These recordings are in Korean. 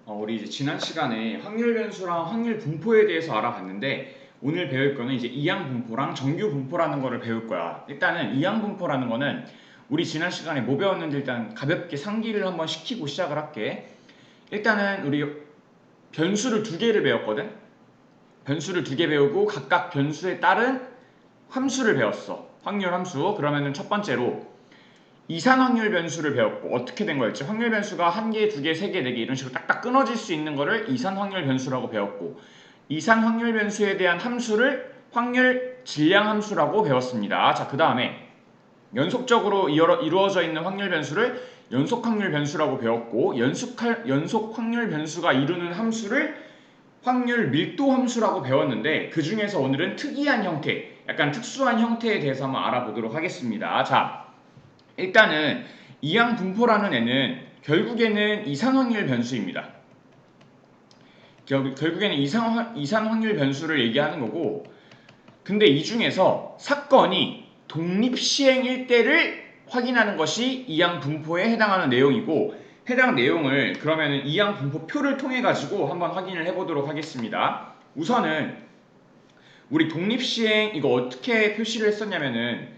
우리 이제 지난 시간에 확률 변수랑 확률 분포에 대해서 알아봤는데 오늘 배울 거는 이제 이항 분포랑 정규 분포라는 거를 배울 거야. 일단은 이항 분포라는 거는 우리 지난 시간에 뭐 배웠는지 일단 가볍게 상기를 한번 시키고 시작을 할게. 일단은 우리 변수를 두 개를 배웠거든. 변수를 두 개 배우고 각각 변수에 따른 함수를 배웠어. 확률 함수. 그러면은 첫 번째로 이산 확률 변수를 배웠고 어떻게 된 거였지? 확률 변수가 한 개, 두 개, 세 개, 네 개 이런 식으로 딱딱 끊어질 수 있는 거를 이산 확률 변수라고 배웠고 이산 확률 변수에 대한 함수를 확률 질량 함수라고 배웠습니다. 자, 그 다음에 연속적으로 이루어져 있는 확률 변수를 연속 확률 변수라고 배웠고 연속 확률 변수가 이루는 함수를 확률 밀도 함수라고 배웠는데 그 중에서 오늘은 특이한 형태, 약간 특수한 형태에 대해서 한번 알아보도록 하겠습니다. 자, 일단은 이항 분포라는 애는 결국에는 이산 확률 변수입니다. 결국에는 이산 확률 변수를 얘기하는 거고, 근데 이 중에서 사건이 독립시행일 때를 확인하는 것이 이항 분포에 해당하는 내용이고, 해당 내용을 그러면은 이항 분포표를 통해 가지고 한번 확인을 해보도록 하겠습니다. 우선은 우리 독립시행 이거 어떻게 표시를 했었냐면은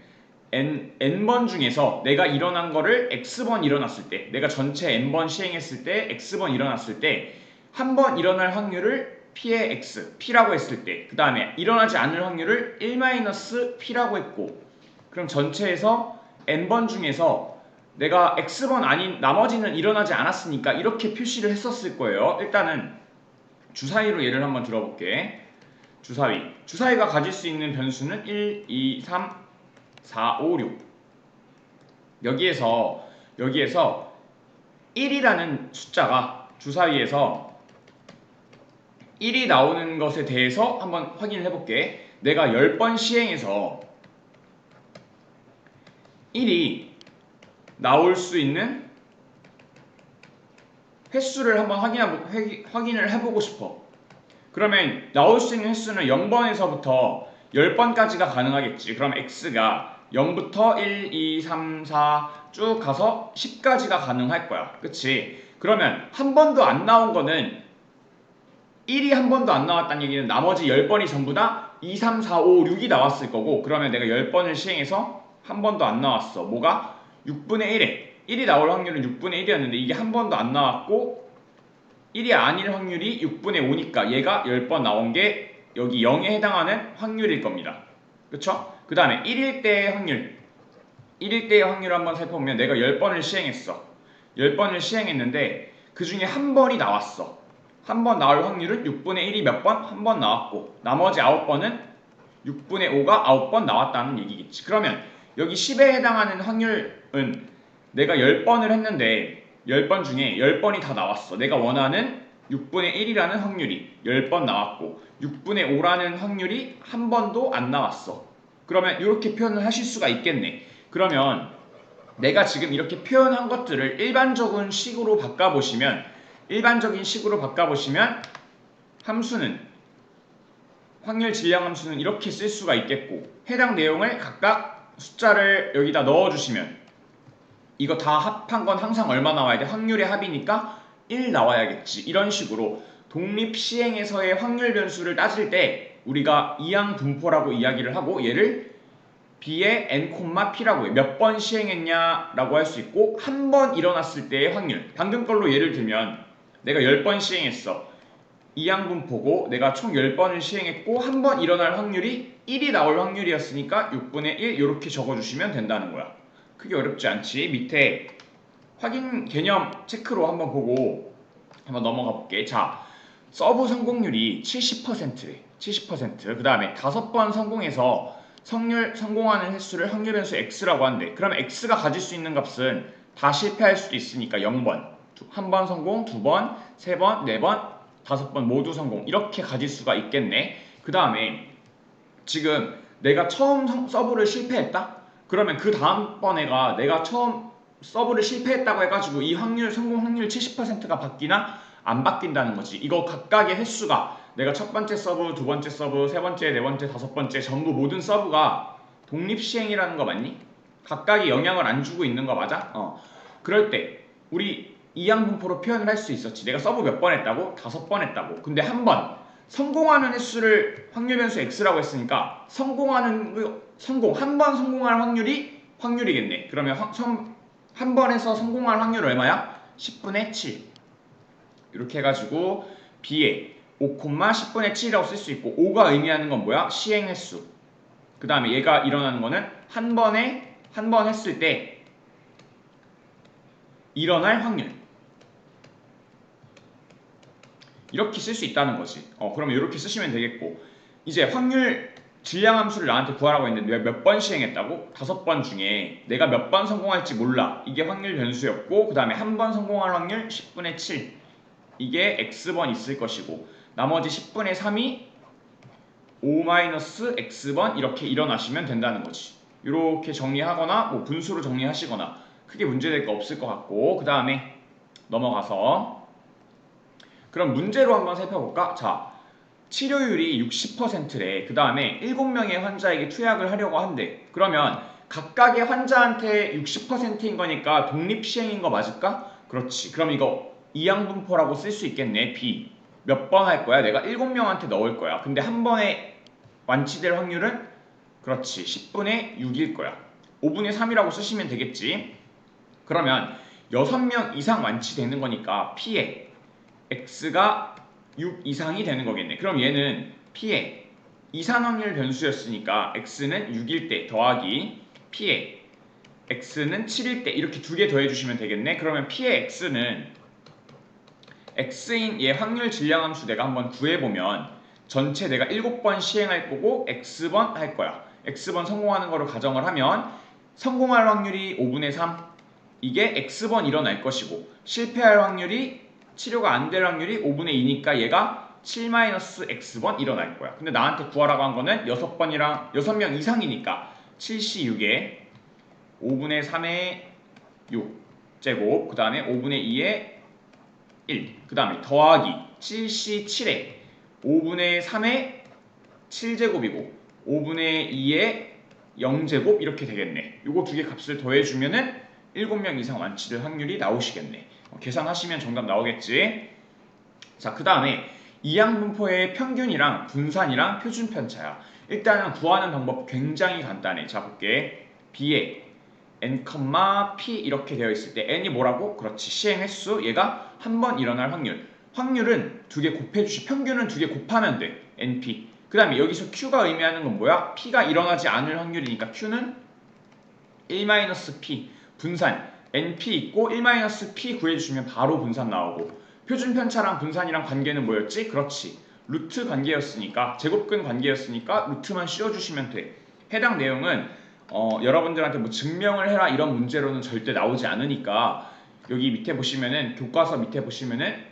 n번 중에서 내가 일어난 거를 x번 일어났을 때, 내가 전체 n번 시행했을 때 x번 일어났을 때 한 번 일어날 확률을 p의 x, p라고 했을 때, 그 다음에 일어나지 않을 확률을 1-p라고 했고, 그럼 전체에서 n번 중에서 내가 x번 아닌 나머지는 일어나지 않았으니까 이렇게 표시를 했었을 거예요. 일단은 주사위로 예를 한번 들어볼게. 주사위가 가질 수 있는 변수는 1, 2, 3, 4, 5, 6. 여기에서 1이라는 숫자가 주사위에서 1이 나오는 것에 대해서 한번 확인을 해볼게. 내가 10번 시행해서 1이 나올 수 있는 횟수를 한번 확인을 해보고 싶어. 그러면 나올 수 있는 횟수는 0번에서부터 10번까지가 가능하겠지. 그럼 x가 0부터 1, 2, 3, 4 쭉 가서 10까지가 가능할 거야. 그치? 그러면 한 번도 안 나온 거는 1이 한 번도 안 나왔다는 얘기는 나머지 10번이 전부 다 2, 3, 4, 5, 6이 나왔을 거고, 그러면 내가 10번을 시행해서 한 번도 안 나왔어. 뭐가? 6분의 1에 1이 나올 확률은 6분의 1이었는데 이게 한 번도 안 나왔고 1이 아닐 확률이 6분의 5니까 얘가 10번 나온 게 여기 0에 해당하는 확률일 겁니다. 그쵸? 그 다음에 1일 때의 확률을 한번 살펴보면 내가 10번을 시행했어. 10번을 시행했는데 그 중에 한 번이 나왔어. 한 번 나올 확률은 6분의 1이 몇 번? 한 번 나왔고 나머지 9번은 6분의 5가 9번 나왔다는 얘기겠지. 그러면 여기 10에 해당하는 확률은 내가 10번을 했는데 10번 중에 10번이 다 나왔어. 내가 원하는 6분의 1이라는 확률이 10번 나왔고 6분의 5라는 확률이 한 번도 안 나왔어. 그러면 이렇게 표현을 하실 수가 있겠네. 그러면 내가 지금 이렇게 표현한 것들을 일반적인 식으로 바꿔보시면 함수는 확률 질량 함수는 이렇게 쓸 수가 있겠고, 해당 내용을 각각 숫자를 여기다 넣어주시면 이거 다 합한 건 항상 얼마 나와야 돼? 확률의 합이니까 1 나와야겠지. 이런 식으로 독립시행에서의 확률 변수를 따질 때 우리가 이항 분포라고 이야기를 하고 얘를 b의 n, p라고 해. 몇 번 시행했냐라고 할 수 있고 한 번 일어났을 때의 확률. 방금 걸로 예를 들면 내가 10번 시행했어. 이항 분포고 내가 총 10번을 시행했고 한 번 일어날 확률이 1이 나올 확률이었으니까 6분의 1 이렇게 적어주시면 된다는 거야. 크게 어렵지 않지? 밑에 확인 개념 체크로 한번 보고 한번 넘어가 볼게. 자, 서브 성공률이 70%래. 70%. 그 다음에 5번 성공해서 성공하는 횟수를 확률 변수 x라고 한대. 그러면 x가 가질 수 있는 값은 다 실패할 수도 있으니까 0번, 한 번 성공, 2번, 3번, 4번, 5번 모두 성공. 이렇게 가질 수가 있겠네. 그 다음에 지금 내가 처음 서브를 실패했다? 그러면 그 다음번에가 내가 처음 서브를 실패했다고 해가지고 이 성공 확률 70%가 바뀌나? 안 바뀐다는 거지. 이거 각각의 횟수가 내가 첫 번째 서브, 두 번째 서브, 세 번째, 네 번째, 다섯 번째 전부 모든 서브가 독립시행이라는 거 맞니? 각각이 영향을 안 주고 있는 거 맞아? 그럴 때 우리 이항분포로 표현을 할 수 있었지. 내가 서브 몇 번 했다고? 5번 했다고. 근데 한 번 성공하는 횟수를 확률 변수 x라고 했으니까 한 번 성공할 확률이겠네. 그러면 한 번에서 성공할 확률 얼마야? 10분의 7. 이렇게 해가지고 b에 5, 10분의 7이라고 쓸 수 있고 5가 의미하는 건 뭐야? 시행 횟수. 그 다음에 얘가 일어나는 거는 한 번 했을 때 일어날 확률. 이렇게 쓸 수 있다는 거지. 그러면 이렇게 쓰시면 되겠고, 이제 확률 질량함수를 나한테 구하라고 했는데 내가 몇 번 시행했다고? 5번 중에 내가 몇 번 성공할지 몰라. 이게 확률 변수였고, 그 다음에 한 번 성공할 확률 10분의 7. 이게 x번 있을 것이고, 나머지 10분의 3이 5-x번 이렇게 일어나시면 된다는 거지. 이렇게 정리하거나 뭐 분수로 정리하시거나 크게 문제될 거 없을 것 같고, 그 다음에 넘어가서 그럼 문제로 한번 살펴볼까? 자, 치료율이 60%래. 그 다음에 7명의 환자에게 투약을 하려고 한대. 그러면 각각의 환자한테 60%인 거니까 독립시행인 거 맞을까? 그렇지. 그럼 이거 이항분포라고 쓸 수 있겠네. B. 몇 번 할 거야? 내가 7명한테 넣을 거야. 근데 한 번에 완치될 확률은 그렇지. 10분의 6일 거야. 5분의 3이라고 쓰시면 되겠지. 그러면 6명 이상 완치되는 거니까 P에 x가 6 이상이 되는 거겠네. 그럼 얘는 P의 이산 확률 변수였으니까 x는 6일 때 더하기 P의 x는 7일 때 이렇게 두 개 더해주시면 되겠네. 그러면 P의 x는 x인 얘 확률 질량함수 내가 한번 구해보면 전체 내가 7번 시행할 거고 x번 할 거야. x번 성공하는 거를 가정을 하면 성공할 확률이 5분의 3 이게 x번 일어날 것이고 실패할 확률이 치료가 안 될 확률이 5분의 2니까 얘가 7-x번 일어날 거야. 근데 나한테 구하라고 한 거는 6명 이상이니까 7C6에 5분의 3의 6제곱 그 다음에 5분의 2의 1 그 다음에 더하기 7C7에 5분의 3의 7제곱이고 5분의 2의 0제곱 이렇게 되겠네. 요거 두 개 값을 더해주면은 7명 이상 완치될 확률이 나오시겠네. 계산하시면 정답 나오겠지. 자, 그 다음에 이항분포의 평균이랑 분산이랑 표준 편차야. 일단은 구하는 방법 굉장히 간단해. 자, 볼게. B에 n, p 이렇게 되어 있을 때 n이 뭐라고? 그렇지. 시행 횟수. 얘가 한 번 일어날 확률. 확률은 두 개 평균은 두 개 곱하면 돼. np. 그 다음에 여기서 q가 의미하는 건 뭐야? p가 일어나지 않을 확률이니까 q는 1-p. 분산. np 있고 1-p 구해주시면 바로 분산 나오고 표준 편차랑 분산이랑 관계는 뭐였지? 그렇지. 루트 관계였으니까 제곱근 관계였으니까 루트만 씌워주시면 돼. 해당 내용은 여러분들한테 뭐 증명을 해라 이런 문제로는 절대 나오지 않으니까 여기 밑에 보시면은 교과서 밑에 보시면은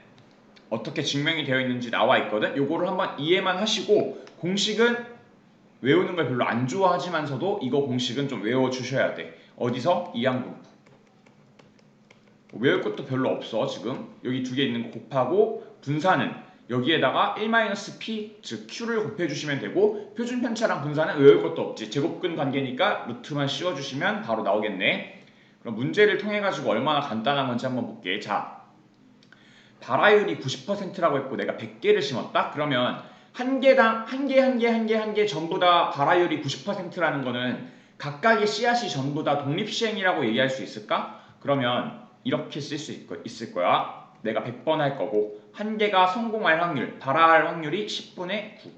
어떻게 증명이 되어 있는지 나와 있거든. 요거를 한번 이해만 하시고 공식은 외우는 걸 별로 안 좋아하지만서도 이거 공식은 좀 외워주셔야 돼. 어디서? 이항분포. 외울 것도 별로 없어. 지금 여기 두 개 있는 거 곱하고 분산은 여기에다가 1-p 즉 q를 곱해주시면 되고 표준 편차랑 분산은 외울 것도 없지. 제곱근 관계니까 루트만 씌워주시면 바로 나오겠네. 그럼 문제를 통해 가지고 얼마나 간단한 건지 한번 볼게. 자, 발화율이 90%라고 했고 내가 100개를 심었다? 그러면 한 개 전부 다 발화율이 90%라는 거는 각각의 씨앗이 전부 다 독립시행이라고 얘기할 수 있을까? 그러면 이렇게 쓸 수 있을 거야. 내가 100번 할 거고 한 개가 성공할 확률, 발화할 확률이 10분의 9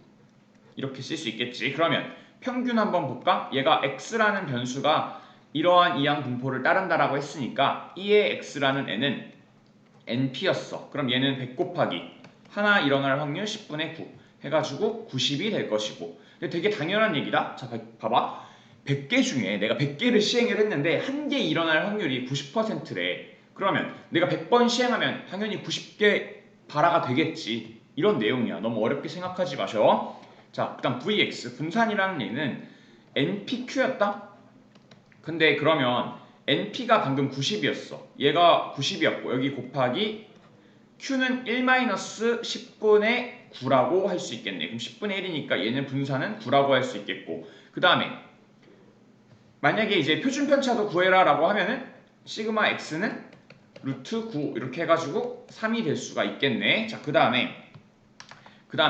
이렇게 쓸 수 있겠지. 그러면 평균 한번 볼까? 얘가 x라는 변수가 이러한 이항 분포를 따른다라고 했으니까 2의 x라는 n은 np였어. 그럼 얘는 100 곱하기 하나 일어날 확률 10분의 9 해가지고 90이 될 것이고 근데 되게 당연한 얘기다. 자, 봐봐. 100개 중에 내가 100개를 시행을 했는데 한 개 일어날 확률이 90%래. 그러면 내가 100번 시행하면 당연히 90개 발화가 되겠지. 이런 내용이야. 너무 어렵게 생각하지 마셔. 자, 일단 vx 분산이라는 얘는 npq였다? 근데 그러면 np가 방금 90이었어. 얘가 90이었고 여기 곱하기 q는 1-10분의 9라고 할 수 있겠네. 그럼 10분의 1이니까 얘는 분산은 9라고 할 수 있겠고 그 다음에 만약에 이제 표준 편차도 구해라 라고 하면은 시그마 x는 루트 9 이렇게 해가지고 3이 될 수가 있겠네. 자, 그 다음에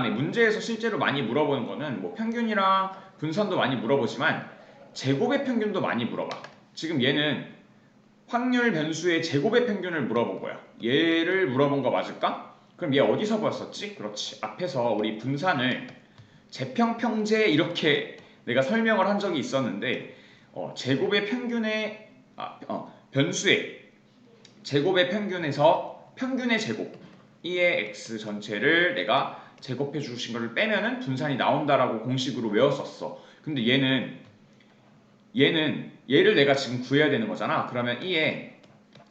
문제에서 실제로 많이 물어보는 거는 뭐 평균이랑 분산도 많이 물어보지만 제곱의 평균도 많이 물어봐. 지금 얘는 확률 변수의 제곱의 평균을 물어본 거야. 얘를 물어본 거 맞을까? 그럼 얘 어디서 봤었지? 그렇지. 앞에서 우리 분산을 재평평제 이렇게 내가 설명을 한 적이 있었는데 제곱의 평균의 변수의 제곱의 평균에서 평균의 제곱 2의 x 전체를 내가 제곱해 주신 거를 빼면은 분산이 나온다라고 공식으로 외웠었어. 근데 얘를 내가 지금 구해야 되는 거잖아. 그러면 2의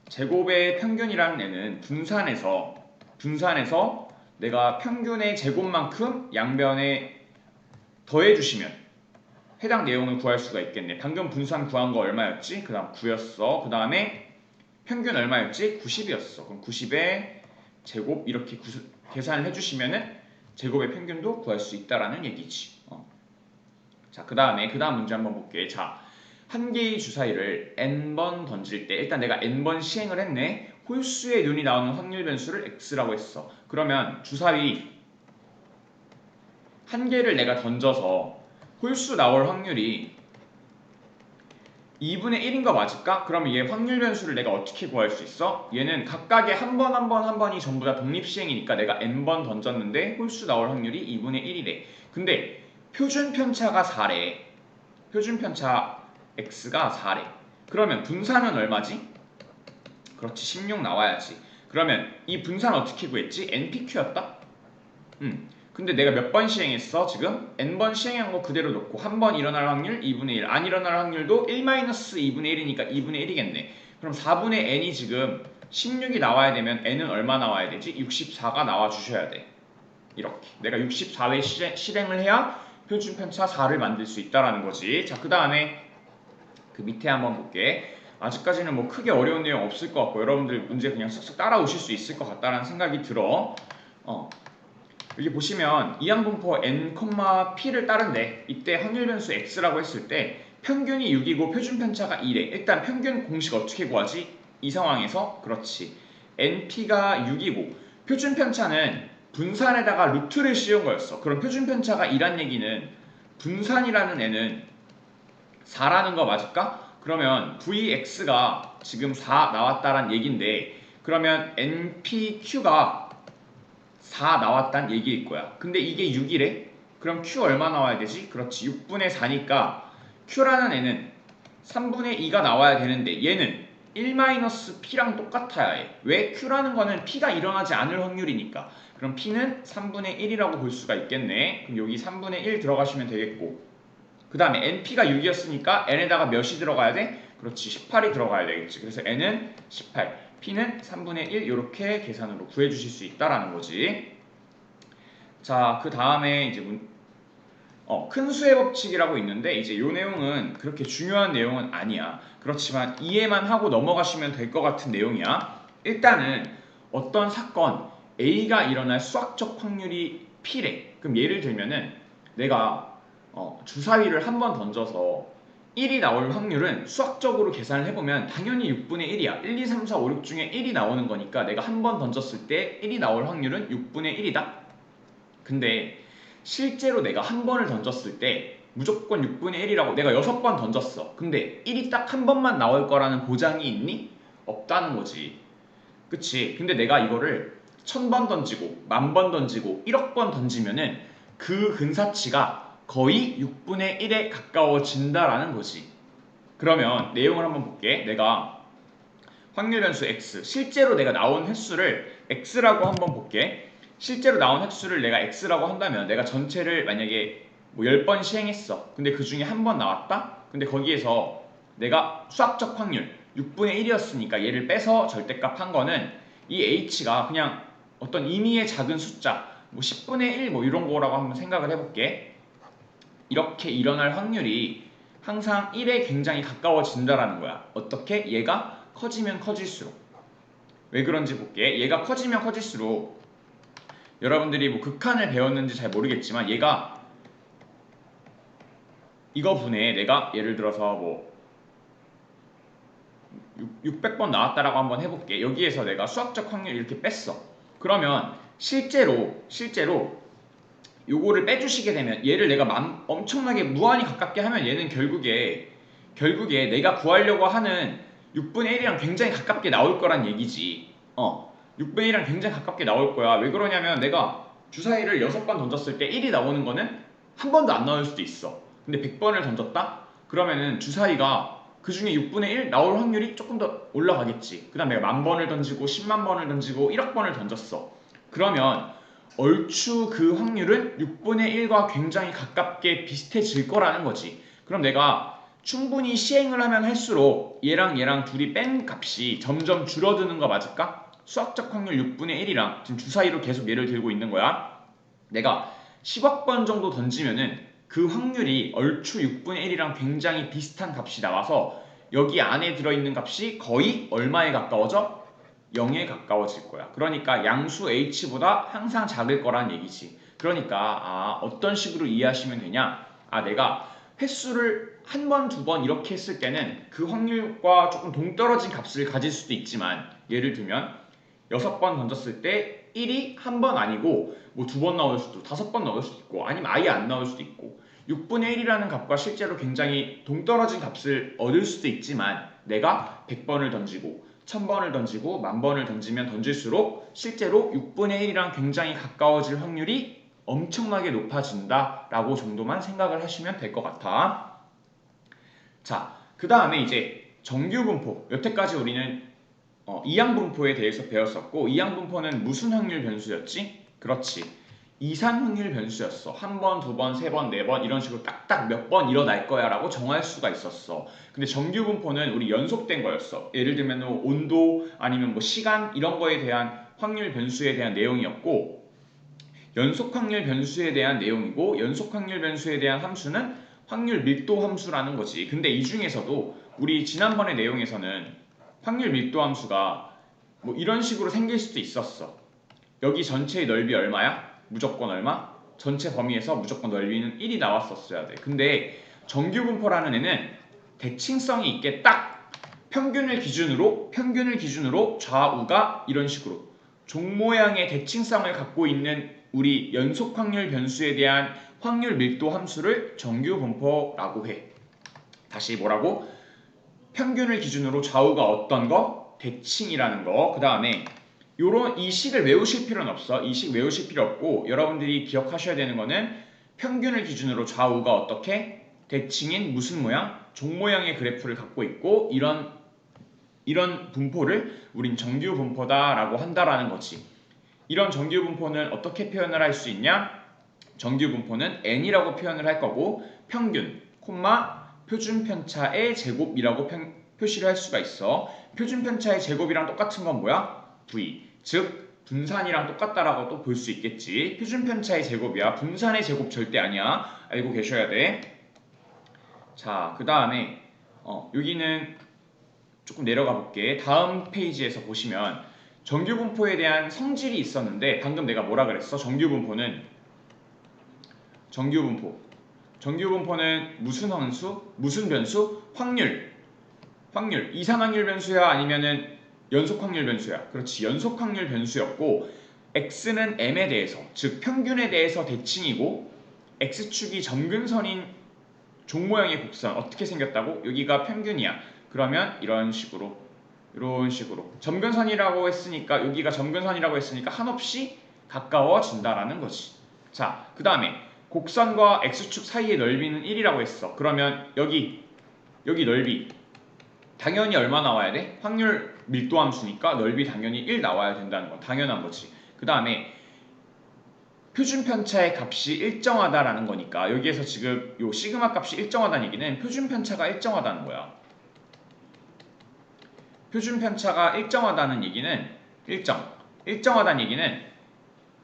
제곱의 평균이라는 애는 분산해서 내가 평균의 제곱만큼 양변에 더해주시면 해당 내용을 구할 수가 있겠네. 방금 분산 구한 거 얼마였지? 그 다음 9였어. 그 다음에 평균 얼마였지? 90이었어. 그럼 90의 제곱 이렇게 계산을 해주시면은 제곱의 평균도 구할 수 있다라는 얘기지. 자, 그 다음 문제 한번 볼게. 자, 한 개의 주사위를 n번 던질 때 일단 내가 n번 시행을 했네. 홀수의 눈이 나오는 확률 변수를 x라고 했어. 그러면 주사위 한 개를 내가 던져서 홀수 나올 확률이 2분의 1인 거 맞을까? 그러면 얘 확률 변수를 내가 어떻게 구할 수 있어? 얘는 각각의 한 번이 전부 다 독립시행이니까 내가 n번 던졌는데 홀수 나올 확률이 2분의 1이래. 근데 표준 편차가 4래. 표준 편차 x가 4래. 그러면 분산은 얼마지? 그렇지, 16 나와야지. 그러면 이 분산 어떻게 구했지? npq였다? 근데 내가 몇 번 시행했어? 지금 n번 시행한 거 그대로 놓고 한 번 일어날 확률 2분의 1, 안 일어날 확률도 1-2분의 1이니까 2분의 1이겠네. 그럼 4분의 n이 지금 16이 나와야 되면 n은 얼마 나와야 되지? 64가 나와 주셔야 돼. 이렇게 내가 64회 실행을 해야 표준 편차 4를 만들 수 있다라는 거지. 자, 그 다음에 그 밑에 한번 볼게. 아직까지는 뭐 크게 어려운 내용 없을 것 같고 여러분들 문제 그냥 쓱쓱 따라오실 수 있을 것 같다라는 생각이 들어. 여기 보시면 이항분포 n, p를 따른데 이때 확률 변수 x라고 했을 때 평균이 6이고 표준 편차가 2래. 일단 평균 공식 어떻게 구하지? 이 상황에서 그렇지. np가 6이고 표준 편차는 분산에다가 루트를 씌운 거였어. 그럼 표준 편차가 2란 얘기는 분산이라는 애는 4라는 거 맞을까? 그러면 vx가 지금 4 나왔다란 얘긴데 그러면 npq가 4 나왔단 얘기일 거야. 근데 이게 6이래? 그럼 q 얼마 나와야 되지? 그렇지, 6분의 4니까 q라는 애는 3분의 2가 나와야 되는데 얘는 1-p랑 똑같아야 해. 왜? q라는 거는 p가 일어나지 않을 확률이니까. 그럼 p는 3분의 1이라고 볼 수가 있겠네. 그럼 여기 3분의 1 들어가시면 되겠고 그 다음에 np가 6이었으니까 n에다가 몇이 들어가야 돼? 그렇지, 18이 들어가야 되겠지. 그래서 n은 18, p는 3분의 1 이렇게 계산으로 구해주실 수 있다라는 거지. 자, 그 다음에 이제 큰 수의 법칙이라고 있는데 이제 이 내용은 그렇게 중요한 내용은 아니야. 그렇지만 이해만 하고 넘어가시면 될 것 같은 내용이야. 일단은 어떤 사건 A가 일어날 수학적 확률이 P래. 그럼 예를 들면은 내가 주사위를 한 번 던져서 1이 나올 확률은 수학적으로 계산을 해보면 당연히 6분의 1이야. 1, 2, 3, 4, 5, 6 중에 1이 나오는 거니까 내가 한 번 던졌을 때 1이 나올 확률은 6분의 1이다. 근데 실제로 내가 한 번을 던졌을 때 무조건 6분의 1이라고 내가 6번 던졌어. 근데 1이 딱 한 번만 나올 거라는 보장이 있니? 없다는 거지. 그치? 근데 내가 이거를 1000번 던지고 10,000번 던지고 1억 번 던지면은 그 근사치가 거의 6분의 1에 가까워진다라는 거지. 그러면 내용을 한번 볼게. 내가 확률 변수 x, 실제로 내가 나온 횟수를 x라고 한번 볼게. 실제로 나온 횟수를 내가 x라고 한다면 내가 전체를 만약에 뭐 10번 시행했어. 근데 그 중에 한 번 나왔다? 근데 거기에서 내가 수학적 확률 6분의 1이었으니까 얘를 빼서 절대값 한 거는 이 h가 그냥 어떤 임의의 작은 숫자 뭐 10분의 1 뭐 이런 거라고 한번 생각을 해볼게. 이렇게 일어날 확률이 항상 1에 굉장히 가까워진다라는 거야. 어떻게? 얘가 커지면 커질수록. 왜 그런지 볼게. 얘가 커지면 커질수록 여러분들이 뭐 극한을 배웠는지 잘 모르겠지만 얘가 이거 분해 내가 예를 들어서 뭐 600번 나왔다라고 한번 해볼게. 여기에서 내가 수학적 확률 이렇게 뺐어. 그러면 실제로 요거를 빼주시게 되면 얘를 내가 엄청나게 무한히 가깝게 하면 얘는 결국에 내가 구하려고 하는 6분의 1이랑 굉장히 가깝게 나올 거란 얘기지. 6분의 1이랑 굉장히 가깝게 나올 거야. 왜 그러냐면 내가 주사위를 6번 던졌을 때 1이 나오는 거는 한 번도 안 나올 수도 있어. 근데 100번을 던졌다? 그러면은 주사위가 그 중에 6분의 1 나올 확률이 조금 더 올라가겠지. 그 다음 내가 10,000번을 던지고 10만 번을 던지고 1억 번을 던졌어. 그러면 얼추 그 확률은 6분의 1과 굉장히 가깝게 비슷해질 거라는 거지. 그럼 내가 충분히 시행을 하면 할수록 얘랑 둘이 뺀 값이 점점 줄어드는 거 맞을까? 수학적 확률 6분의 1이랑 지금 주사위로 계속 얘를 들고 있는 거야. 내가 10억 번 정도 던지면은 그 확률이 얼추 6분의 1이랑 굉장히 비슷한 값이 나와서 여기 안에 들어있는 값이 거의 얼마에 가까워져? 0에 가까워질 거야. 그러니까 양수 h보다 항상 작을 거란 얘기지. 그러니까 어떤 식으로 이해하시면 되냐? 내가 횟수를 한 번, 두 번 이렇게 했을 때는 그 확률과 조금 동떨어진 값을 가질 수도 있지만 예를 들면 6번 던졌을 때 1이 한 번 아니고 뭐 2번 나올 수도 5번 나올 수도 있고 아니면 아예 안 나올 수도 있고 6분의 1이라는 값과 실제로 굉장히 동떨어진 값을 얻을 수도 있지만 내가 100번을 던지고 1000번을 던지고 10,000번을 던지면 던질수록 실제로 6분의 1이랑 굉장히 가까워질 확률이 엄청나게 높아진다라고 정도만 생각을 하시면 될 것 같아. 자, 그 다음에 이제 정규분포. 여태까지 우리는 이항분포에 대해서 배웠었고 이항분포는 무슨 확률 변수였지? 그렇지. 이산 확률 변수였어. 한 번, 두 번, 세 번, 네 번 이런 식으로 딱딱 몇 번 일어날 거야 라고 정할 수가 있었어. 근데 정규분포는 우리 연속된 거였어. 예를 들면 온도 아니면 뭐 시간 이런 거에 대한 확률 변수에 대한 내용이었고 연속 확률 변수에 대한 내용이고 연속 확률 변수에 대한 함수는 확률 밀도 함수라는 거지. 근데 이 중에서도 우리 지난번의 내용에서는 확률 밀도 함수가 뭐 이런 식으로 생길 수도 있었어. 여기 전체의 넓이 얼마야? 무조건 얼마? 전체 범위에서 무조건 넓이는 1이 나왔었어야 돼. 근데 정규분포라는 애는 대칭성이 있게 딱 평균을 기준으로 좌우가 이런 식으로 종 모양의 대칭성을 갖고 있는 우리 연속 확률 변수에 대한 확률 밀도 함수를 정규분포라고 해. 다시 뭐라고? 평균을 기준으로 좌우가 어떤 거? 대칭이라는 거. 그 다음에 이 식을 외우실 필요는 없어. 이 식 외우실 필요 없고 여러분들이 기억하셔야 되는 거는 평균을 기준으로 좌우가 어떻게? 대칭인 무슨 모양? 종 모양의 그래프를 갖고 있고 이런 분포를 우린 정규분포다라고 한다라는 거지. 이런 정규분포는 어떻게 표현을 할 수 있냐? 정규분포는 n이라고 표현을 할 거고 평균, 표준편차의 제곱이라고 표시를 할 수가 있어. 표준편차의 제곱이랑 똑같은 건 뭐야? v, 즉 분산이랑 똑같다라고 또 볼 수 있겠지. 표준편차의 제곱이야. 분산의 제곱 절대 아니야. 알고 계셔야 돼. 자, 그 다음에 여기는 조금 내려가 볼게. 다음 페이지에서 보시면 정규분포에 대한 성질이 있었는데 방금 내가 뭐라 그랬어? 정규분포는 무슨 함수? 무슨 변수? 확률. 이산확률 변수야 아니면은 연속확률 변수야? 그렇지. 연속확률 변수였고 x는 m에 대해서 즉 평균에 대해서 대칭이고 x축이 점근선인 종 모양의 곡선 어떻게 생겼다고? 여기가 평균이야. 그러면 이런 식으로 점근선이라고 했으니까 여기가 점근선이라고 했으니까 한없이 가까워진다라는 거지. 자, 그 다음에 곡선과 x축 사이의 넓이는 1이라고 했어. 그러면 여기 넓이 당연히 얼마 나와야 돼? 확률 밀도 함수니까 넓이 당연히 1 나와야 된다는 건 당연한 거지. 그 다음에 표준편차의 값이 일정하다라는 거니까 여기에서 지금 요 시그마 값이 일정하다는 얘기는 표준편차가 일정하다는 거야. 표준편차가 일정하다는 얘기는 일정하다는 얘기는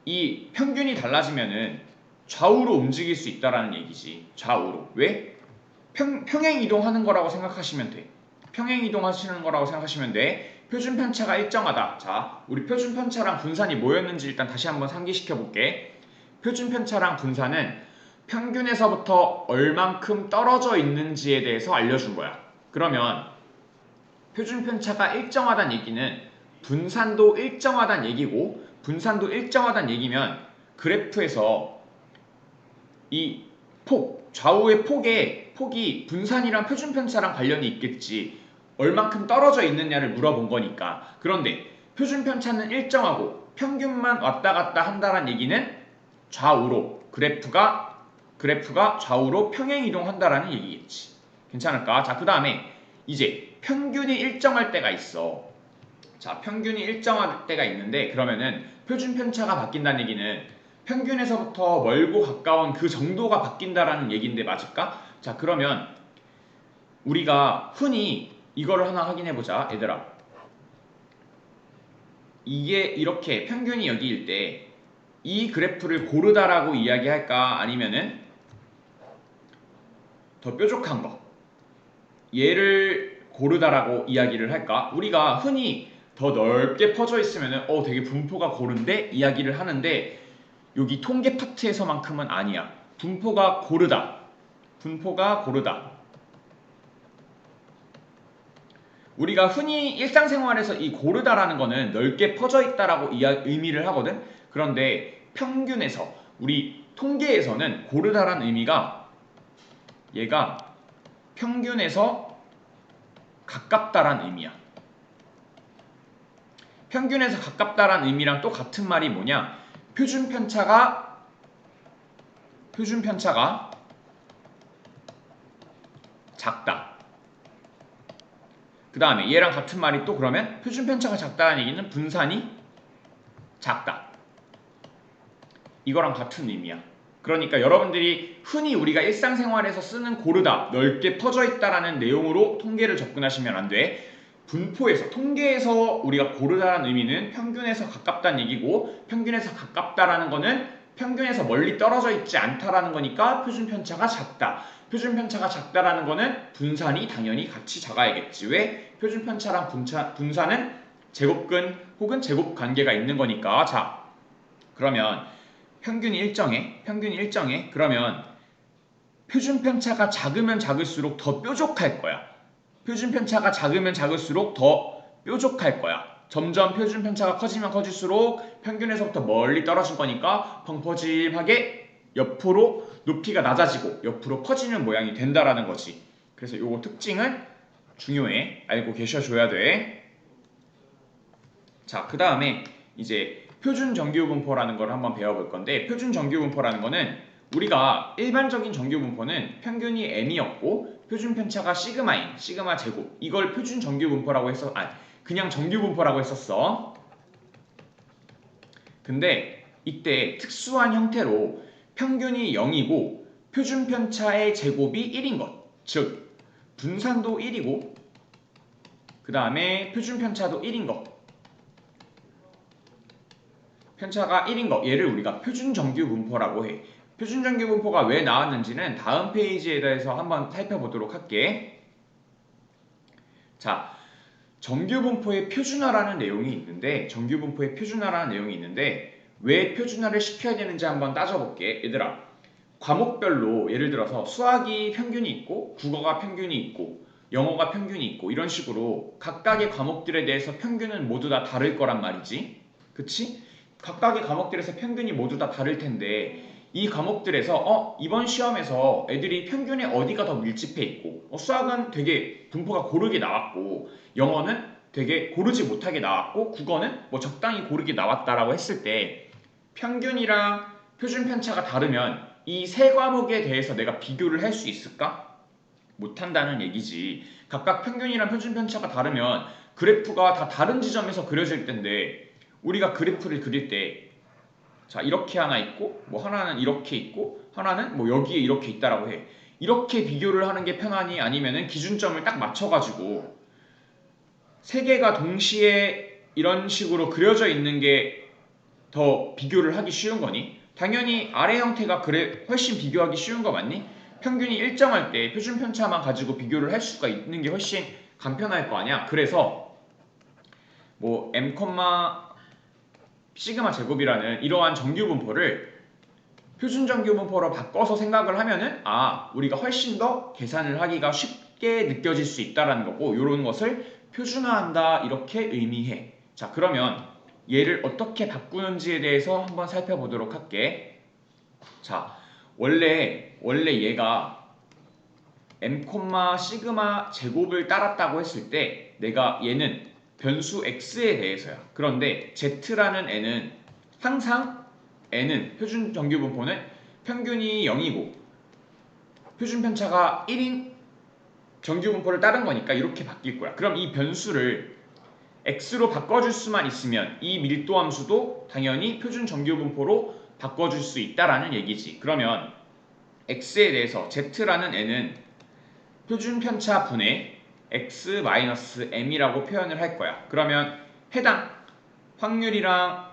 이 평균이 달라지면은 좌우로 움직일 수 있다라는 얘기지. 좌우로. 왜? 평행 이동하는 거라고 생각하시면 돼. 평행 이동하시는 거라고 생각하시면 돼. 표준편차가 일정하다. 자, 우리 표준편차랑 분산이 뭐였는지 일단 다시 한번 상기시켜 볼게. 표준편차랑 분산은 평균에서부터 얼만큼 떨어져 있는지에 대해서 알려준 거야. 그러면 표준 편차가 일정하다는 얘기는 분산도 일정하다는 얘기고, 분산도 일정하다는 얘기면 그래프에서 이 좌우의 폭이 분산이랑 표준 편차랑 관련이 있겠지. 얼만큼 떨어져 있느냐를 물어본 거니까. 그런데 표준 편차는 일정하고 평균만 왔다 갔다 한다는 얘기는 좌우로 그래프가 좌우로 평행 이동한다라는 얘기겠지. 괜찮을까? 자, 그 다음에 이제 평균이 일정할 때가 있어. 자, 평균이 일정할 때가 있는데, 그러면은 표준 편차가 바뀐다는 얘기는 평균에서부터 멀고 가까운 그 정도가 바뀐다라는 얘기인데 맞을까? 자, 그러면 우리가 흔히 이거를 하나 확인해보자, 얘들아. 이게 이렇게 평균이 여기일 때 이 그래프를 고르다라고 이야기할까? 아니면은 더 뾰족한 거, 얘를 고르다라고 이야기를 할까? 우리가 흔히 더 넓게 퍼져 있으면은 되게 분포가 고른데 이야기를 하는데, 여기 통계 파트에서만큼은 아니야. 분포가 고르다. 우리가 흔히 일상생활에서 이 고르다라는 거는 넓게 퍼져 있다라고 의미를 하거든. 그런데 평균에서, 우리 통계에서는 고르다라는 의미가 얘가 평균에서 가깝다라는 의미야. 평균에서 가깝다라는 의미랑 또 같은 말이 뭐냐? 표준 편차가 작다. 그 다음에 얘랑 같은 말이 또 그러면 표준 편차가 작다는 얘기는 분산이 작다. 이거랑 같은 의미야. 그러니까 여러분들이 흔히 우리가 일상생활에서 쓰는 고르다, 넓게 퍼져 있다라는 내용으로 통계를 접근하시면 안 돼. 통계에서 우리가 고르다라는 의미는 평균에서 가깝다는 얘기고, 평균에서 가깝다라는 거는 평균에서 멀리 떨어져 있지 않다라는 거니까 표준 편차가 작다. 표준 편차가 작다라는 거는 분산이 당연히 같이 작아야겠지. 왜? 표준 편차랑 분산은 제곱근 혹은 제곱 관계가 있는 거니까. 자, 그러면 평균이 일정해. 그러면 표준 편차가 작으면 작을수록 더 뾰족할 거야. 표준 편차가 작으면 작을수록 더 뾰족할 거야. 점점 표준 편차가 커지면 커질수록 평균에서부터 멀리 떨어질 거니까 펑퍼짐하게 옆으로 높이가 낮아지고 옆으로 커지는 모양이 된다라는 거지. 그래서 요거 특징은 중요해. 알고 계셔줘야 돼. 자, 그 다음에 이제 표준 정규 분포라는 걸 한번 배워볼 건데, 표준 정규 분포라는 거는 우리가 일반적인 정규 분포는 평균이 n이었고 표준 편차가 시그마인, 시그마 제곱, 이걸 표준 정규 분포라고 그냥 정규 분포라고 했었어. 근데 이때 특수한 형태로 평균이 0이고 표준 편차의 제곱이 1인 것, 즉 분산도 1이고 그 다음에 표준 편차도 1인 것, 편차가 1인 것, 얘를 우리가 표준 정규 분포라고 해. 표준 정규 분포가 왜 나왔는지는 다음 페이지에 대해서 한번 살펴보도록 할게. 자, 정규 분포의 표준화라는 내용이 있는데, 왜 표준화를 시켜야 되는지 한번 따져볼게. 얘들아, 과목별로 예를 들어서 수학이 평균이 있고 국어가 평균이 있고 영어가 평균이 있고 이런 식으로 각각의 과목들에 대해서 평균은 모두 다 다를 거란 말이지. 그치? 각각의 과목들에서 평균이 모두 다 다를 텐데, 이 과목들에서 이번 시험에서 애들이 평균에 어디가 더 밀집해 있고, 수학은 되게 분포가 고르게 나왔고 영어는 되게 고르지 못하게 나왔고 국어는 뭐 적당히 고르게 나왔다라고 했을 때, 평균이랑 표준 편차가 다르면 이 세 과목에 대해서 내가 비교를 할 수 있을까? 못한다는 얘기지. 각각 평균이랑 표준 편차가 다르면 그래프가 다 다른 지점에서 그려질 텐데, 우리가 그래프를 그릴 때 자, 이렇게 하나 있고 뭐 하나는 이렇게 있고 하나는 뭐 여기에 이렇게 있다라고 해. 이렇게 비교를 하는 게 편하니, 아니면은 기준점을 딱 맞춰가지고 세 개가 동시에 이런 식으로 그려져 있는 게 더 비교를 하기 쉬운 거니? 당연히 아래 형태가 훨씬 비교하기 쉬운 거 맞니? 평균이 일정할 때 표준 편차만 가지고 비교를 할 수가 있는 게 훨씬 간편할 거 아니야. 그래서 뭐 m, 시그마 제곱이라는 이러한 정규 분포를 표준 정규 분포로 바꿔서 생각을 하면은 우리가 훨씬 더 계산을 하기가 쉽게 느껴질 수 있다라는 거고, 이런 것을 표준화한다 이렇게 의미해. 자, 그러면 얘를 어떻게 바꾸는지에 대해서 한번 살펴보도록 할게. 자, 원래 얘가 m, 시그마 제곱을 따랐다고 했을 때 내가 얘는 변수 x에 대해서야. 그런데 z라는 n은 항상 n은 표준 정규분포는 평균이 0이고 표준 편차가 1인 정규분포를 따른 거니까 이렇게 바뀔 거야. 그럼 이 변수를 x로 바꿔줄 수만 있으면 이 밀도 함수도 당연히 표준 정규분포로 바꿔줄 수 있다라는 얘기지. 그러면 x에 대해서 z라는 n은 표준 편차 분의 x-m이라고 표현을 할 거야. 그러면 해당 확률이랑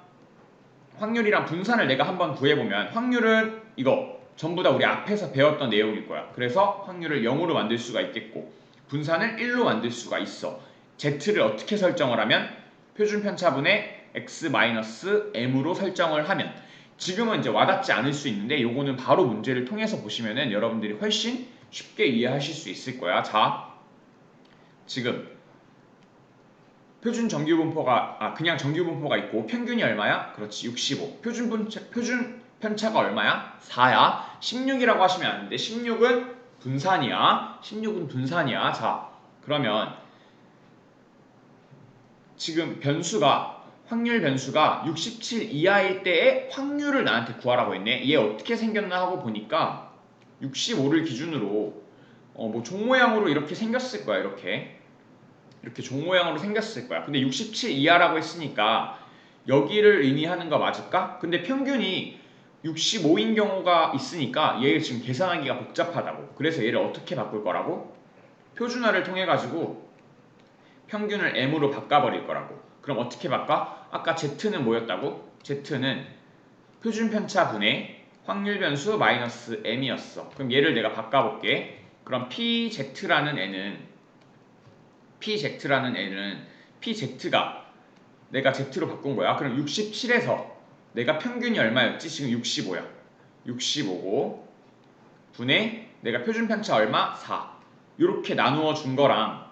분산을 내가 한번 구해보면 확률은 이거 전부 다 우리 앞에서 배웠던 내용일 거야. 그래서 확률을 0으로 만들 수가 있겠고 분산을 1로 만들 수가 있어. z를 어떻게 설정을 하면 표준 편차분의 x-m으로 설정을 하면 지금은 이제 와닿지 않을 수 있는데 요거는 바로 문제를 통해서 보시면은 여러분들이 훨씬 쉽게 이해하실 수 있을 거야. 자, 지금 표준 정규분포가 그냥 정규분포가 있고 평균이 얼마야? 그렇지, 65. 표준 편차가 얼마야? 4야. 16이라고 하시면 안 되는데 16은 분산이야. 16은 분산이야. 자, 그러면 지금 확률 변수가 67 이하일 때의 확률을 나한테 구하라고 했네. 얘 어떻게 생겼나 하고 보니까 65를 기준으로 뭐 종 모양으로 이렇게 생겼을 거야. 이렇게 종 모양으로 생겼을 거야. 근데 67 이하라고 했으니까 여기를 의미하는 거 맞을까? 근데 평균이 65인 경우가 있으니까 얘 지금 계산하기가 복잡하다고. 그래서 얘를 어떻게 바꿀 거라고? 표준화를 통해 가지고 평균을 m으로 바꿔버릴 거라고. 그럼 어떻게 바꿔? 아까 z는 뭐였다고? z는 표준 편차 분의 확률 변수 마이너스 m이었어. 그럼 얘를 내가 바꿔볼게. 그럼 pz라는 pz가 내가 z로 바꾼 거야. 그럼 67에서 내가 평균이 얼마였지? 지금 65야. 65고 분의 내가 표준 편차 얼마? 4. 이렇게 나누어 준 거랑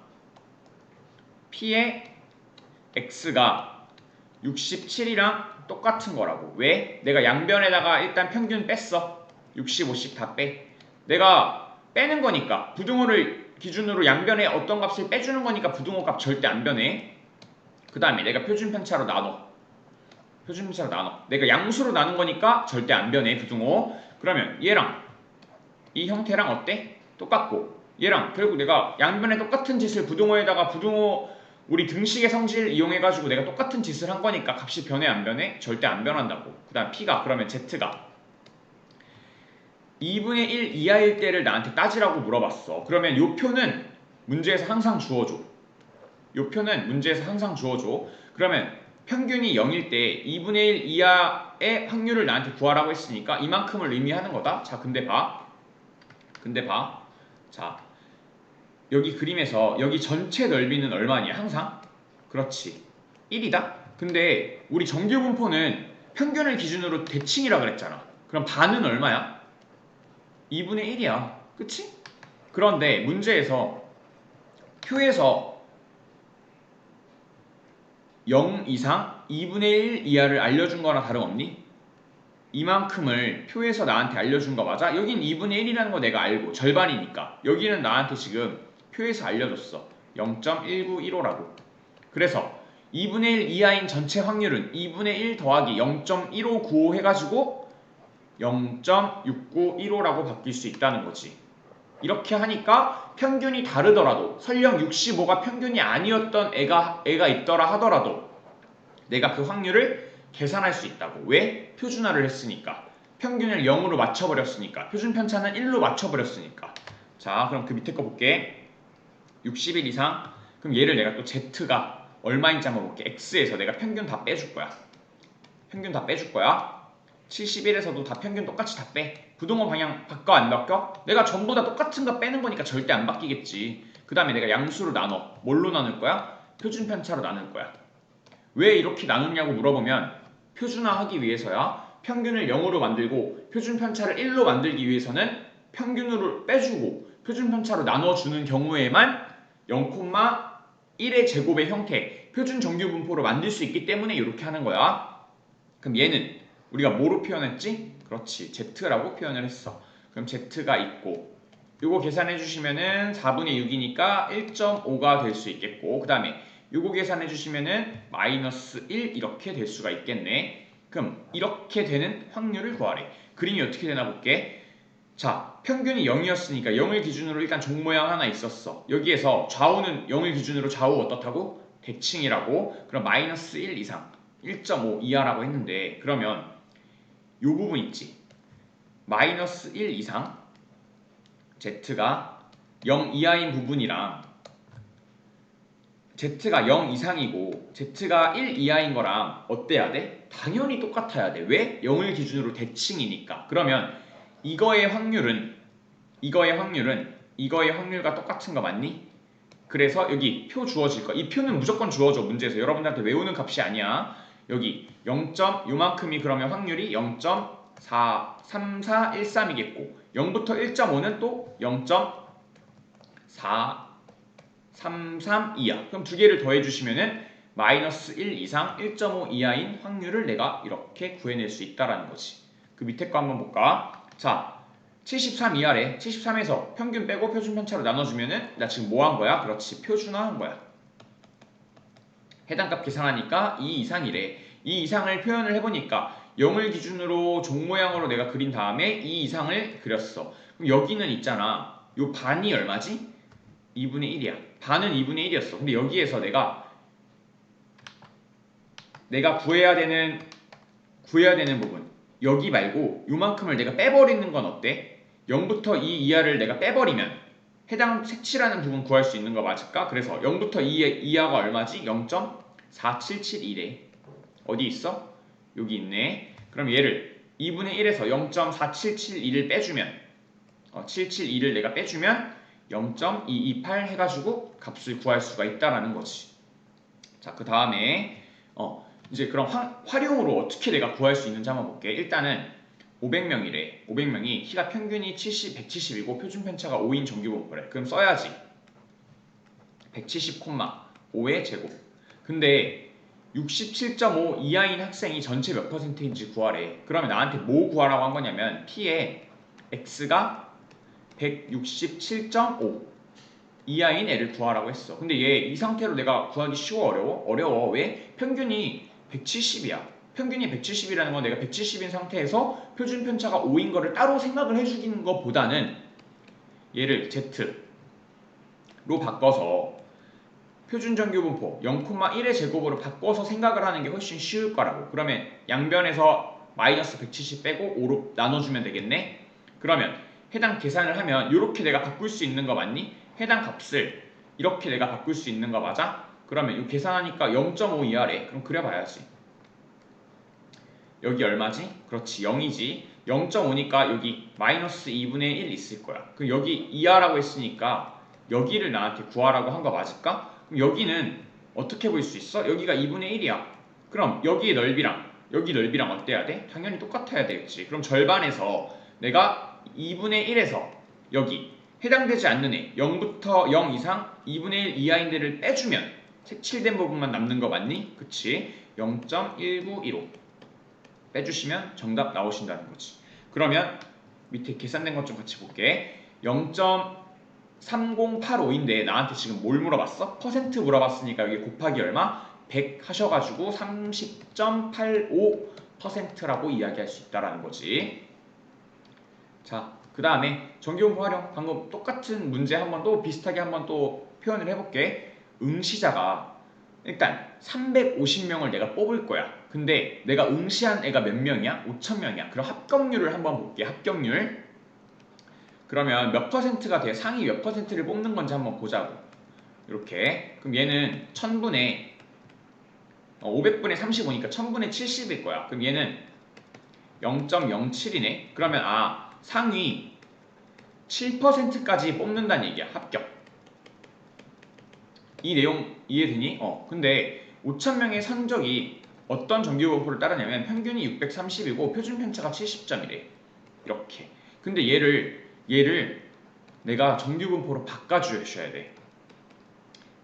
p의 x가 67이랑 똑같은 거라고. 왜? 내가 양변에다가 일단 평균 뺐어. 65씩 다 빼. 내가 빼는 거니까 부등호를 기준으로 양변에 어떤 값을 빼주는 거니까 부등호 값 절대 안 변해. 그 다음에 내가 표준 편차로 나눠. 내가 양수로 나눈 거니까 절대 안 변해, 부등호. 그러면 얘랑 이 형태랑 어때? 똑같고 얘랑 결국 내가 양변에 똑같은 짓을 부등호에다가 우리 등식의 성질을 이용해가지고 내가 똑같은 짓을 한 거니까 값이 변해 안 변해? 절대 안 변한다고. 그 다음 p가 그러면 z가 2분의 1 이하일 때를 나한테 따지라고 물어봤어. 그러면 요 표는 문제에서 항상 주어줘. 그러면 평균이 0일 때 2분의 1 이하의 확률을 나한테 구하라고 했으니까 이만큼을 의미하는 거다. 자, 근데 봐. 자, 여기 그림에서 여기 전체 넓이는 얼마냐? 항상? 그렇지, 1이다. 근데 우리 정규분포는 평균을 기준으로 대칭이라 그랬잖아. 그럼 반은 얼마야? 2분의 1이야. 그치? 그런데 문제에서 표에서 0 이상 2분의 1 이하를 알려준 거나 다름없니? 이만큼을 표에서 나한테 알려준 거 맞아? 여긴 2분의 1이라는 거 내가 알고 절반이니까. 여기는 나한테 지금 표에서 알려줬어. 0.1915라고. 그래서 2분의 1 이하인 전체 확률은 2분의 1 더하기 0.1595 해가지고 0.6915라고 바뀔 수 있다는 거지. 이렇게 하니까 평균이 다르더라도 설령 65가 평균이 아니었던 애가 있더라 하더라도 내가 그 확률을 계산할 수 있다고. 왜? 표준화를 했으니까. 평균을 0으로 맞춰버렸으니까. 표준 편차는 1로 맞춰버렸으니까. 자, 그럼 그 밑에 거 볼게. 60일 이상. 그럼 얘를 내가 또 z가 얼마인지 한번 볼게. x에서 내가 평균 다 빼줄 거야. 71에서도 다 평균 똑같이 다 빼. 부등호 방향 바꿔 안 바꿔? 내가 전부 다 똑같은 거 빼는 거니까 절대 안 바뀌겠지. 그 다음에 내가 양수로 나눠. 뭘로 나눌 거야? 표준 편차로 나눌 거야. 왜 이렇게 나누냐고 물어보면 표준화하기 위해서야. 평균을 0으로 만들고 표준 편차를 1로 만들기 위해서는 평균으로 빼주고 표준 편차로 나눠주는 경우에만 0, 1의 제곱의 형태 표준 정규 분포로 만들 수 있기 때문에 이렇게 하는 거야. 그럼 얘는 우리가 뭐로 표현했지? 그렇지, Z라고 표현을 했어. 그럼 Z가 있고 요거 계산해 주시면은 4분의 6이니까 1.5가 될 수 있겠고, 그 다음에 요거 계산해 주시면은 마이너스 1 이렇게 될 수가 있겠네. 그럼 이렇게 되는 확률을 구하래. 그림이 어떻게 되나 볼게. 자, 평균이 0이었으니까 0을 기준으로 일단 종 모양 하나 있었어. 여기에서 좌우는 0을 기준으로 좌우 어떻다고? 대칭이라고. 그럼 마이너스 1 이상 1.5 이하라고 했는데, 그러면 요 부분 있지, 마이너스 1 이상 Z가 0 이하인 부분이랑 Z가 0 이상이고 Z가 1 이하인 거랑 어때야 돼? 당연히 똑같아야 돼. 왜? 0을 기준으로 대칭이니까. 그러면 이거의 확률과 똑같은 거 맞니? 그래서 여기 표 주어질 거. 이 표는 무조건 주어져, 문제에서. 여러분들한테 외우는 값이 아니야. 여기 0. 요만큼이 그러면 확률이 0.43413이겠고 0부터 1.5는 또 0.433이야. 그럼 두 개를 더해 주시면은 마이너스 1 이상 1.5 이하인 확률을 내가 이렇게 구해낼 수 있다라는 거지. 그 밑에 거 한번 볼까? 자, 73 이하래. 73에서 평균 빼고 표준 편차로 나눠주면은 나 지금 뭐 한 거야? 그렇지, 표준화한 거야. 해당값 계산하니까 2 이상이래. 2 이상을 표현을 해보니까 0을 기준으로 종 모양으로 내가 그린 다음에 2 이상을 그렸어. 그럼 여기는 있잖아, 요 반이 얼마지? 2분의 1이야. 반은 2분의 1이었어. 근데 여기에서 내가 구해야 되는 부분, 여기 말고 요만큼을 내가 빼버리는 건 어때? 0부터 2 이하를 내가 빼버리면 해당 색칠하는 부분 구할 수 있는 거 맞을까? 그래서 0부터 2 이하가 얼마지? 0.4771에 어디 있어? 여기 있네. 그럼 얘를 2분의 1에서 0.4771을 빼주면 772를 내가 빼주면 0.228 해가지고 값을 구할 수가 있다라는 거지. 자, 그 다음에 이제 그럼 활용으로 어떻게 내가 구할 수 있는지 한번 볼게. 일단은 500명이래. 500명이 키가 평균이 170이고 표준 편차가 5인 정규 분포래. 그럼 써야지 170,5의 제곱. 근데 67.5 이하인 학생이 전체 몇 %인지 구하래. 그러면 나한테 뭐 구하라고 한 거냐면 P에 X가 167.5 이하인 애를 구하라고 했어. 근데 얘 이 상태로 내가 구하기 쉬워, 어려워? 어려워. 왜? 평균이 170이야. 평균이 170이라는 건 내가 170인 상태에서 표준 편차가 5인 거를 따로 생각을 해주는 것보다는 얘를 Z로 바꿔서 표준 정규 분포 0,1의 제곱으로 바꿔서 생각을 하는 게 훨씬 쉬울 거라고. 그러면 양변에서 마이너스 170 빼고 5로 나눠주면 되겠네. 그러면 해당 계산을 하면 이렇게 내가 바꿀 수 있는 거 맞니? 해당 값을 이렇게 내가 바꿀 수 있는 거 맞아? 그러면 이 계산하니까 0.5 이하래. 그럼 그려봐야지. 여기 얼마지? 그렇지, 0이지. 0.5니까 여기 마이너스 2분의 1 있을 거야. 그럼 여기 이하라고 했으니까 여기를 나한테 구하라고 한 거 맞을까? 그럼 여기는 어떻게 볼 수 있어? 여기가 2분의 1이야. 그럼 여기의 넓이랑 여기 넓이랑 어때야 돼? 당연히 똑같아야 되겠지. 그럼 절반에서 내가 2분의 1에서 여기 해당되지 않는 애 0부터 0 이상 2분의 1 이하인 데를 빼주면 색칠된 부분만 남는 거 맞니? 그치? 0.1915 빼주시면 정답 나오신다는 거지. 그러면 밑에 계산된 것 좀 같이 볼게. 0.3085인데 나한테 지금 뭘 물어봤어? 퍼센트 물어봤으니까 여기 곱하기 얼마? 100 하셔가지고 30.85%라고 이야기할 수 있다라는 거지. 자, 그 다음에 정규분포 활용. 방금 똑같은 문제 한번 또 비슷하게 한번 또 표현을 해볼게. 응시자가 일단 350명을 내가 뽑을 거야. 근데 내가 응시한 애가 몇 명이야? 5,000명이야. 그럼 합격률을 한번 볼게. 합격률. 그러면 몇 %가 돼? 상위 몇 %를 뽑는 건지 한번 보자고. 이렇게. 그럼 얘는 1000분의 500분의 35니까 1000분의 70일 거야. 그럼 얘는 0.07이네. 그러면 상위 7%까지 뽑는다는 얘기야. 합격. 이 내용 이해되니? 근데 5,000명의 성적이 어떤 정규분포를 따르냐면 평균이 630이고 표준 편차가 70점이래. 이렇게. 근데 얘를 내가 정규분포로 바꿔주셔야 돼.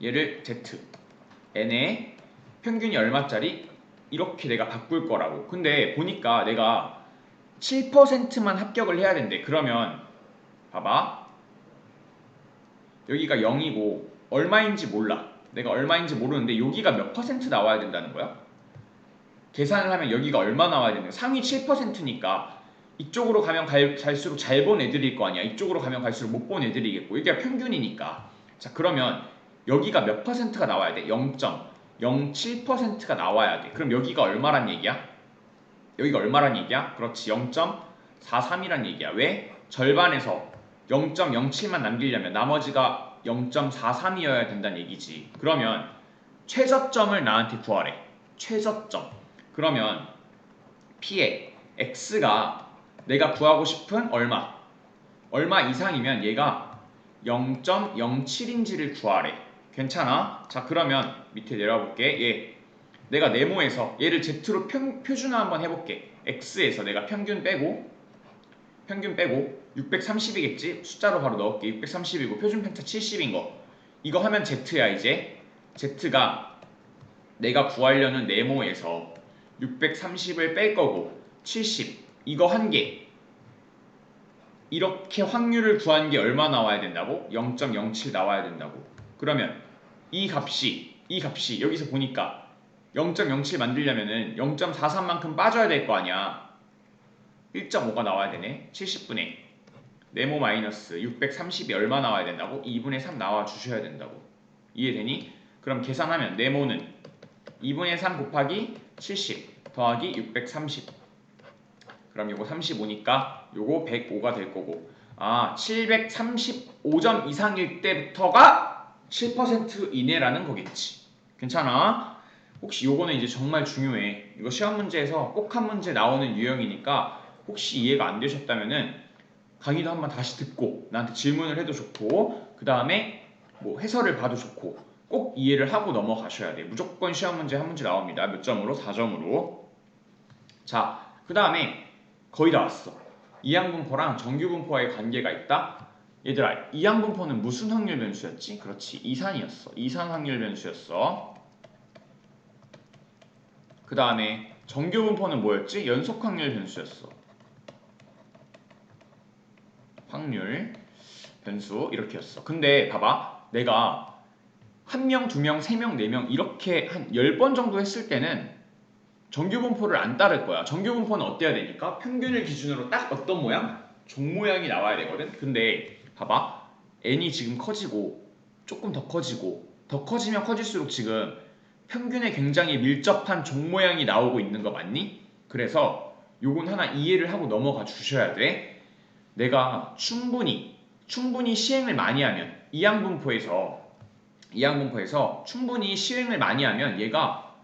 얘를 Z. n의 평균이 얼마짜리? 이렇게 내가 바꿀 거라고. 근데 보니까 내가 7%만 합격을 해야 된대. 그러면 봐봐, 여기가 0이고 얼마인지 몰라. 내가 얼마인지 모르는데 여기가 몇 퍼센트 나와야 된다는 거야? 계산을 하면 여기가 얼마 나와야 되는 거야? 상위 7%니까 이쪽으로 가면 갈수록 잘 본 애들일 거 아니야. 이쪽으로 가면 갈수록 못 본 애들이겠고, 여기가 평균이니까. 자, 그러면 여기가 몇 퍼센트가 나와야 돼? 0.07%가 나와야 돼. 그럼 여기가 얼마란 얘기야? 여기가 얼마란 얘기야? 그렇지, 0.43이란 얘기야. 왜? 절반에서 0.07만 남기려면 나머지가 0.43이어야 된다는 얘기지. 그러면 최저점을 나한테 구하래. 최저점. 그러면 P의 X가 내가 구하고 싶은 얼마 이상이면 얘가 0.07인지를 구하래. 괜찮아? 자, 그러면 밑에 내려볼게. 내가 네모에서 얘를 Z로 표준화 한번 해볼게. X에서 내가 평균 빼고 630이겠지? 숫자로 바로 넣을게. 630이고 표준 편차 70인 거. 이거 하면 Z야. 이제 Z가 내가 구하려는 네모에서 630을 뺄 거고 70 이거 한 개. 이렇게 확률을 구한 게 얼마 나와야 된다고? 0.07 나와야 된다고. 그러면 이 값이 여기서 보니까 0.07 만들려면은 0.43만큼 빠져야 될 거 아니야. 1.5가 나와야 되네. 70분의 네모 마이너스 630이 얼마 나와야 된다고? 2분의 3 나와 주셔야 된다고. 이해되니? 그럼 계산하면 네모는 2분의 3 곱하기 70 더하기 630. 그럼 요거 35니까 요거 105가 될 거고. 735점 이상일 때부터가 7% 이내라는 거겠지. 괜찮아? 혹시 요거는 이제 정말 중요해. 이거 시험 문제에서 꼭 한 문제 나오는 유형이니까 혹시 이해가 안 되셨다면은 강의도 한번 다시 듣고 나한테 질문을 해도 좋고, 그 다음에 뭐 해설을 봐도 좋고, 꼭 이해를 하고 넘어가셔야 돼. 무조건 시험 문제 한 문제 나옵니다. 몇 점으로? 4점으로. 자, 그 다음에 거의 다 왔어. 이항분포랑 정규분포와의 관계가 있다. 얘들아, 이항분포는 무슨 확률 변수였지? 그렇지, 이산이었어. 이산 확률 변수였어. 그 다음에 정규분포는 뭐였지? 연속 확률 변수였어. 확률 변수 이렇게였어. 근데 봐봐, 내가 1명, 2명, 3명, 4명 이렇게 한 10번 정도 했을 때는 정규분포를 안 따를 거야. 정규분포는 어때야 되니까? 평균을 기준으로 딱 어떤 모양? 종 모양이 나와야 되거든. 근데 봐봐, n이 지금 커지고 조금 더 커지고 더 커지면 커질수록 지금 평균에 굉장히 밀접한 종 모양이 나오고 있는 거 맞니? 그래서 요건 하나 이해를 하고 넘어가 주셔야 돼. 내가 충분히 시행을 많이 하면 이항분포에서 충분히 시행을 많이 하면 얘가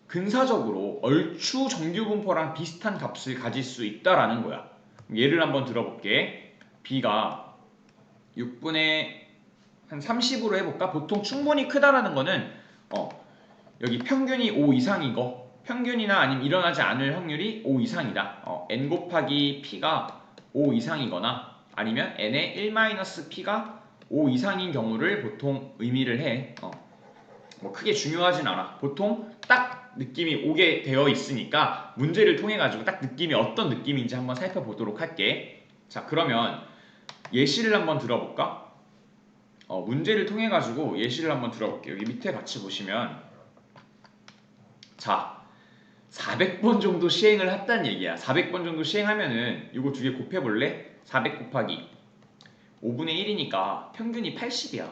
근사적으로 얼추 정규분포랑 비슷한 값을 가질 수 있다라는 거야. 예를 한번 들어볼게. b가 6분의 한 30으로 해볼까? 보통 충분히 크다라는 거는 여기 평균이 5 이상인 거, 평균이나 아니면 일어나지 않을 확률이 5 이상이다. n 곱하기 p가 5 이상이거나 아니면 n의 1-p가 5 이상인 경우를 보통 의미를 해. 뭐 크게 중요하진 않아. 보통 딱 느낌이 오게 되어 있으니까 문제를 통해 가지고 딱 느낌이 어떤 느낌인지 한번 살펴보도록 할게. 자, 그러면 예시를 한번 들어볼까? 문제를 통해 가지고 예시를 한번 들어볼게요. 여기 밑에 같이 보시면, 자, 400번 정도 시행을 했다는 얘기야. 400번 정도 시행하면은 이거 두 개 곱해볼래? 400 곱하기 5분의 1이니까 평균이 80이야.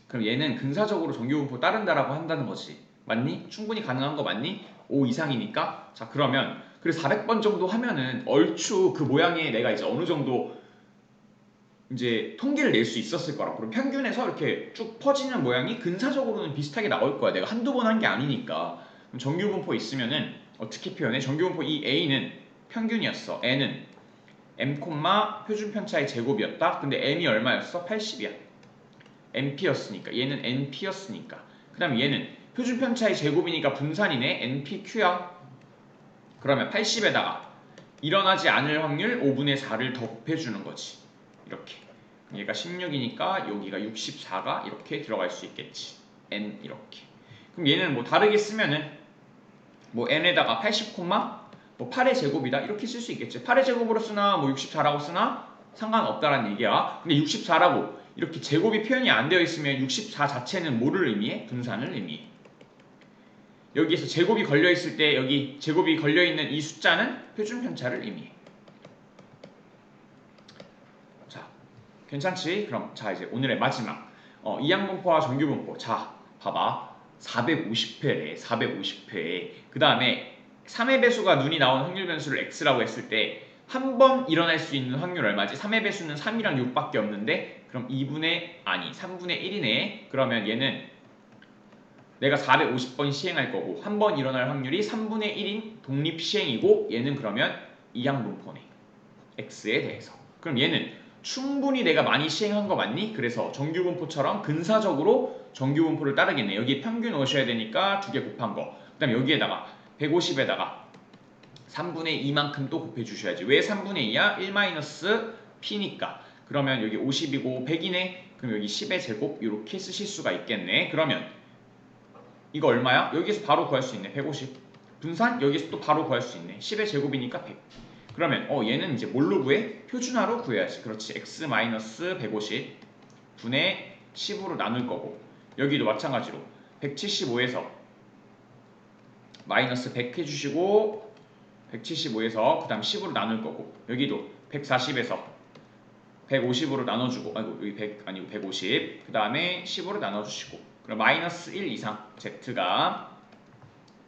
그럼 얘는 근사적으로 정규분포 따른다라고 한다는 거지. 맞니? 충분히 가능한 거 맞니? 5 이상이니까. 자, 그러면 그래서 400번 정도 하면은 얼추 그 모양에 내가 이제 어느 정도 이제 통계를 낼 수 있었을 거라고. 그럼 평균에서 이렇게 쭉 퍼지는 모양이 근사적으로는 비슷하게 나올 거야. 내가 한두 번 한 게 아니니까. 그럼 정규분포 있으면은 어떻게 표현해? 정규분포 이 A는 평균이었어. N은 M, 표준 편차의 제곱이었다. 근데 M이 얼마였어? 80이야. NP였으니까. 얘는 NP였으니까. 그 다음에 얘는 표준 편차의 제곱이니까 분산이네. NPQ야. 그러면 80에다가 일어나지 않을 확률 5분의 4를 더 곱해주는 거지. 이렇게. 얘가 16이니까 여기가 64가 이렇게 들어갈 수 있겠지. n 이렇게. 그럼 얘는 뭐 다르게 쓰면은 뭐 n에다가 80, 뭐 8의 제곱이다 이렇게 쓸 수 있겠지. 8의 제곱으로 쓰나 뭐 64라고 쓰나 상관없다라는 얘기야. 근데 64라고 이렇게 제곱이 표현이 안 되어 있으면 64 자체는 뭐를 의미해? 분산을 의미해. 여기에서 제곱이 걸려 있을 때 여기 제곱이 걸려 있는 이 숫자는 표준 편차를 의미해. 자, 괜찮지? 그럼 자 이제 오늘의 마지막 이항분포와 정규분포. 자, 봐봐. 450회래. 450회. 그 다음에 3의 배수가 눈이 나온 확률 변수를 x라고 했을 때 한 번 일어날 수 있는 확률 얼마지? 3의 배수는 3이랑 6밖에 없는데 그럼 3분의 1이네. 그러면 얘는 내가 450번 시행할 거고 한 번 일어날 확률이 3분의 1인 독립 시행이고 얘는 그러면 이항분포네. x에 대해서. 그럼 얘는 충분히 내가 많이 시행한 거 맞니? 그래서 정규분포처럼 근사적으로 정규분포를 따르겠네. 여기 평균 넣으셔야 되니까 2개 곱한 거. 그 다음에 여기에다가 150에다가 3분의 2만큼 또 곱해주셔야지. 왜 3분의 2야? 1-p니까. 그러면 여기 50이고 100이네. 그럼 여기 10의 제곱 이렇게 쓰실 수가 있겠네. 그러면 이거 얼마야? 여기서 바로 구할 수 있네. 150. 분산? 여기서 또 바로 구할 수 있네. 10의 제곱이니까 100. 그러면 얘는 이제 뭘로 구해? 표준화로 구해야지. 그렇지. x-150 분의 10으로 나눌 거고 여기도 마찬가지로 175에서 마이너스 100 해주시고 175에서 그 다음 10으로 나눌 거고 여기도 140에서 150으로 나눠주고 여기 100 아니고 150 그 다음에 10으로 나눠주시고 그럼 마이너스 1 이상 z가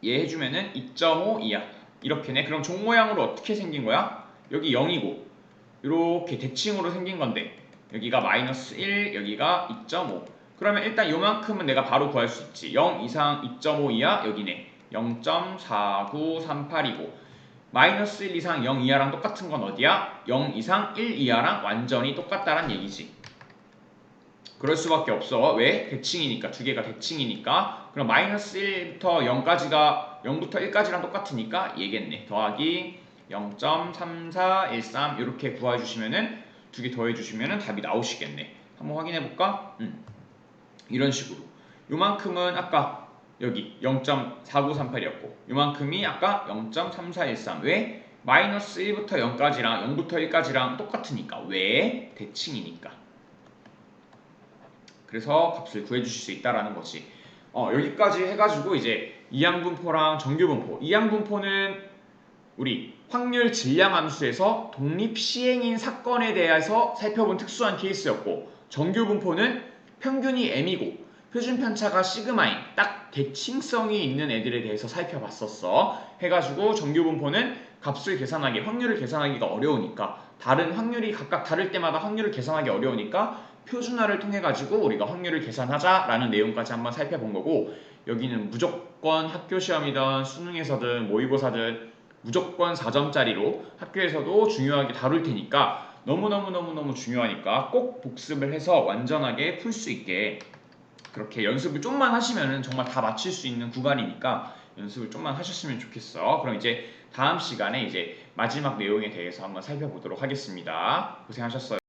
얘 해주면은 2.5 이하 이렇게네. 그럼 종 모양으로 어떻게 생긴 거야? 여기 0이고 이렇게 대칭으로 생긴 건데 여기가 마이너스 1 여기가 2.5 그러면 일단 요만큼은 내가 바로 구할 수 있지. 0 이상 2.5 이하 여기네. 0.4938이고 마이너스 1 이상 0 이하랑 똑같은 건 어디야? 0 이상 1 이하랑 완전히 똑같다란 얘기지. 그럴 수밖에 없어. 왜? 대칭이니까. 두 개가 대칭이니까. 그럼 마이너스 1부터 0까지가 0부터 1까지랑 똑같으니까 얘겠네. 더하기 0.3413 이렇게 구해주시면은 두 개 더해주시면은 답이 나오시겠네. 한번 확인해볼까? 이런 식으로. 요만큼은 아까 여기 0.4938이었고 요만큼이 아까 0.3413 왜? 마이너스 1부터 0까지랑 0부터 1까지랑 똑같으니까. 왜? 대칭이니까. 그래서 값을 구해주실 수 있다라는 거지. 여기까지 해가지고 이제 이항분포랑 정규분포. 이항분포는 우리 확률 질량 함수에서 독립 시행인 사건에 대해서 살펴본 특수한 케이스였고 정규분포는 평균이 m이고 표준 편차가 시그마인 딱 대칭성이 있는 애들에 대해서 살펴봤었어. 해가지고 정규분포는 값을 계산하기, 확률을 계산하기가 어려우니까 다른 확률이 각각 다를 때마다 확률을 계산하기 어려우니까 표준화를 통해 가지고 우리가 확률을 계산하자라는 내용까지 한번 살펴본 거고 여기는 무조건 학교 시험이든 수능에서든 모의고사든 무조건 4점짜리로 학교에서도 중요하게 다룰 테니까 너무너무 중요하니까 꼭 복습을 해서 완전하게 풀 수 있게 그렇게 연습을 좀만 하시면은 정말 다 맞힐 수 있는 구간이니까 연습을 좀만 하셨으면 좋겠어. 그럼 이제 다음 시간에 이제 마지막 내용에 대해서 한번 살펴보도록 하겠습니다. 고생하셨어요.